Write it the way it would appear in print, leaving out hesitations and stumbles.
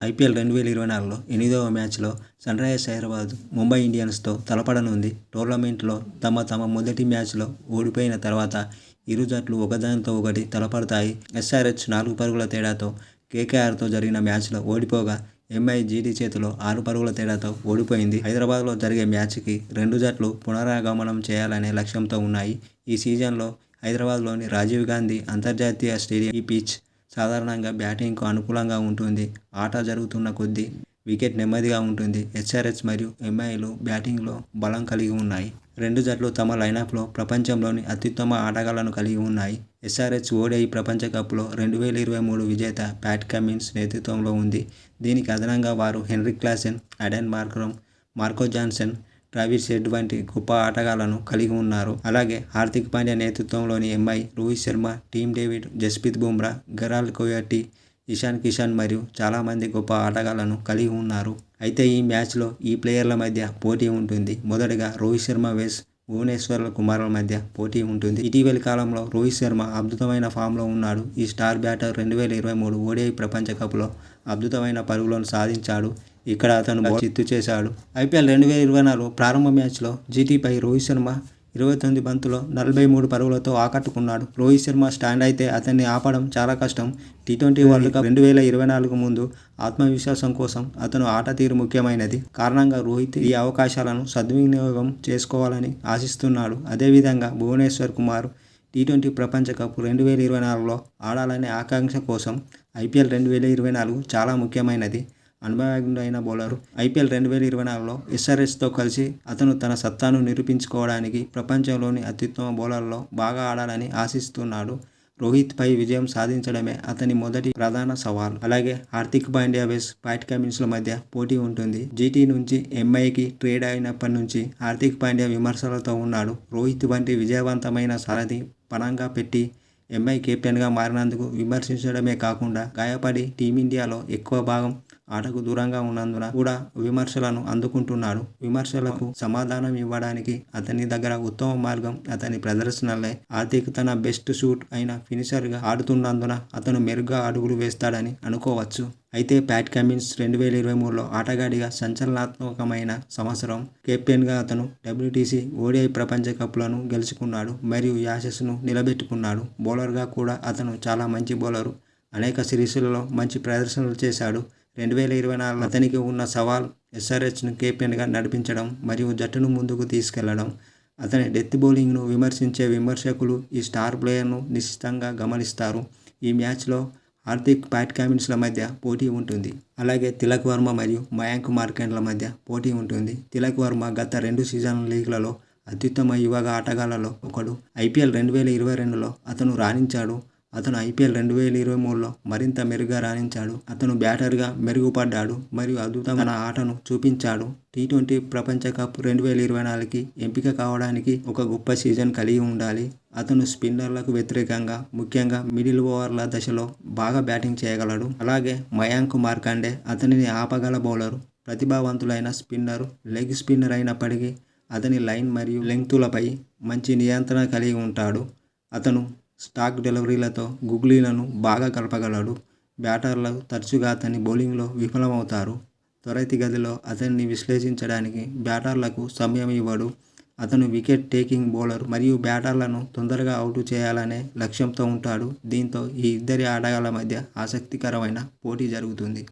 IPL 2024లో 8వ మ్యాచ్లో Sunrisers Hyderabad Mumbai ఇండియన్స్తో తలపడనుంది. టోర్నమెంట్లో తమ మొదటి మ్యాచ్లో ఓడిపోయిన తర్వాత ఇరు జట్లు ఒకదానితో ఒకటి తలపడతాయి. ఎస్ఆర్హెచ్ 4 పరుగుల తేడాతో కేకేఆర్తో జరిగిన మ్యాచ్లో ఓడిపోగా ఎంఐ జీటీ చేతిలో 6 పరుగుల తేడాతో ఓడిపోయింది. హైదరాబాద్లో జరిగే మ్యాచ్కి రెండు జట్లు పునరాగమనం చేయాలనే లక్ష్యంతో ఉన్నాయి. ఈ సీజన్లో హైదరాబాద్లోని రాజీవ్ గాంధీ అంతర్జాతీయ స్టేడియం ఈ పిచ్ సాధారణంగా బ్యాటింగ్కు అనుకూలంగా ఉంటుంది. ఆట జరుగుతున్న కొద్దీ వికెట్ నెమ్మదిగా ఉంటుంది. ఎస్ఆర్హెచ్ మరియు ఎంఐలు బ్యాటింగ్లో బలం కలిగి ఉన్నాయి. రెండు జట్లు తమ లైనప్లో ప్రపంచంలోని అత్యుత్తమ ఆటగాళ్లను కలిగి ఉన్నాయి. ఎస్ఆర్హెచ్ ఓడిఐ ప్రపంచ కప్లో 2023 విజేత ప్యాట్ కమిన్స్ నేతృత్వంలో ఉంది. దీనికి అదనంగా వారు Heinrich Klaasen, Aiden Markram, Marco Jansen, Travis Head వంటి గొప్ప ఆటగాళ్లను కలిగి ఉన్నారు. అలాగే హార్దిక్ పాండ్యా నేతృత్వంలోని MI Rohit Sharma, Tim David, Jasprit Bumrah, Gerald Coetzee, Ishan Kishan మరియు చాలామంది గొప్ప ఆటగాళ్లను కలిగి ఉన్నారు. అయితే ఈ మ్యాచ్లో ఈ ప్లేయర్ల మధ్య పోటీ ఉంటుంది. మొదటగా రోహిత్ శర్మ వెస్ భువనేశ్వర్ కుమార్ల మధ్య పోటీ ఉంటుంది. ఇటీవలి కాలంలో రోహిత్ శర్మ అద్భుతమైన ఫామ్లో ఉన్నాడు. ఈ స్టార్ బ్యాటర్ 2023 ఓడిఐ ప్రపంచ కప్లో అద్భుతమైన పరుగులను సాధించాడు. ఇక్కడ అతను చిత్తు చేశాడు. ఐపీఎల్ 2024 ప్రారంభ మ్యాచ్లో జీటీపై రోహిత్ శర్మ 29 బంతుల్లో 43 పరుగులతో ఆకట్టుకున్నాడు. రోహిత్ శర్మ స్టాండ్ అయితే అతన్ని ఆపడం చాలా కష్టం. టీ20 వరల్డ్ కప్ 2024 ముందు ఆత్మవిశ్వాసం కోసం అతను ఆట తీరు ముఖ్యమైనది. కారణంగా రోహిత్ ఈ అవకాశాలను సద్వినియోగం చేసుకోవాలని ఆశిస్తున్నాడు. అదేవిధంగా భువనేశ్వర్ కుమార్ టీ20 ప్రపంచ కప్ 2024లో ఆడాలనే ఆకాంక్ష కోసం ఐపీఎల్ 2024 చాలా ముఖ్యమైనది. అనుభవజ్ఞుడైన బౌలర్. ఐపీఎల్ 2024లో ఎస్ఆర్హెచ్తో కలిసి అతను తన సత్తాను నిరూపించుకోవడానికి ప్రపంచంలోని అత్యుత్తమ బౌలర్లలో బాగా ఆడాలని ఆశిస్తున్నాడు. రోహిత్ పై విజయం సాధించడమే అతని మొదటి ప్రధాన సవాల్. అలాగే హార్దిక్ పాండ్యా వెస్ ప్యాట్ కమిన్స్ల మధ్య పోటీ ఉంటుంది. జీటీ నుంచి ఎంఐకి ట్రేడ్ అయినప్పటి నుంచి హార్దిక్ పాండ్యా విమర్శలతో ఉన్నాడు. రోహిత్ వంటి విజయవంతమైన సారథి పణంగా పెట్టి ఎంఐ కెప్టెన్గా మారినందుకు విమర్శించడమే కాకుండా గాయపడి టీమిండియాలో ఎక్కువ భాగం ఆటకు దూరంగా ఉన్నందున కూడా విమర్శలను అందుకుంటున్నాడు. విమర్శలకు సమాధానం ఇవ్వడానికి అతని దగ్గర ఉత్తమ మార్గం అతని ప్రదర్శనలే. హార్దిక్ తన బెస్ట్ షూట్ అయిన ఫినిషర్గా ఆడుతున్నందున అతను మెరుగ్గా అడుగులు వేస్తాడని అనుకోవచ్చు. అయితే ప్యాట్ కమిన్స్ 2023లో ఆటగాడిగా సంచలనాత్మకమైన సంవత్సరం. కెప్టెన్గా అతను డబ్ల్యూటీసీ, ఓడిఐ ప్రపంచ కప్లను గెలుచుకున్నాడు మరియు యాషెస్ను నిలబెట్టుకున్నాడు. బౌలర్గా కూడా అతను చాలా మంచి బౌలరు. అనేక సిరీస్లలో మంచి ప్రదర్శనలు చేశాడు. 2024 అతనికి ఉన్న సవాల్ ఎస్ఆర్హెచ్ను కెప్టెన్గా నడిపించడం మరియు జట్టును ముందుకు తీసుకెళ్లడం. అతని డెత్ బౌలింగ్ను విమర్శించే విమర్శకులు ఈ స్టార్ ప్లేయర్ను నిశ్చితంగా గమనిస్తారు. ఈ మ్యాచ్లో హార్దిక్, ప్యాట్ కమిన్స్ల మధ్య పోటీ ఉంటుంది. అలాగే తిలక్ వర్మ మరియు మయాంక్ మార్కండ్ల మధ్య పోటీ ఉంటుంది. తిలక్ వర్మ గత 2 సీజన్ లీగ్లలో అత్యుత్తమ యువ ఆటగాళ్లలో ఒకడు. ఐపీఎల్ 2022లో అతను రాణించాడు. అతను ఐపీఎల్ 2023లో మరింత మెరుగ్గా రాణించాడు. అతను బ్యాటర్గా మెరుగుపడ్డాడు మరియు అద్భుతమైన ఆటను చూపించాడు. టీ20 ప్రపంచ కప్ 2024కి ఎంపిక కావడానికి ఒక గొప్ప సీజన్ కలిగి ఉండాలి. అతను స్పిన్నర్లకు వ్యతిరేకంగా ముఖ్యంగా మిడిల్ ఓవర్ల దశలో బాగా బ్యాటింగ్ చేయగలడు. అలాగే మయాంక్ మార్కండే అతనిని ఆపగల బౌలరు. ప్రతిభావంతులైన స్పిన్నర్, లెగ్ స్పిన్నర్ అయినప్పటికీ అతని లైన్ మరియు లెంగ్తులపై మంచి నియంత్రణ కలిగి ఉంటాడు. అతను స్టాక్ డెలివరీలతో గుగ్లీలను బాగా కలపగలడు. బ్యాటర్లు తరచుగా అతని బౌలింగ్లో విఫలమవుతారు. త్వరితగతిలో అతన్ని విశ్లేషించడానికి బ్యాటర్లకు సమయం ఇవ్వడు. అతను వికెట్ టేకింగ్ బౌలర్ మరియు బ్యాటర్లను తొందరగా అవుట్ చేయాలనే లక్ష్యంతో ఉంటాడు. దీంతో ఈ ఇద్దరి ఆటగాళ్ల మధ్య ఆసక్తికరమైన పోటీ జరుగుతుంది.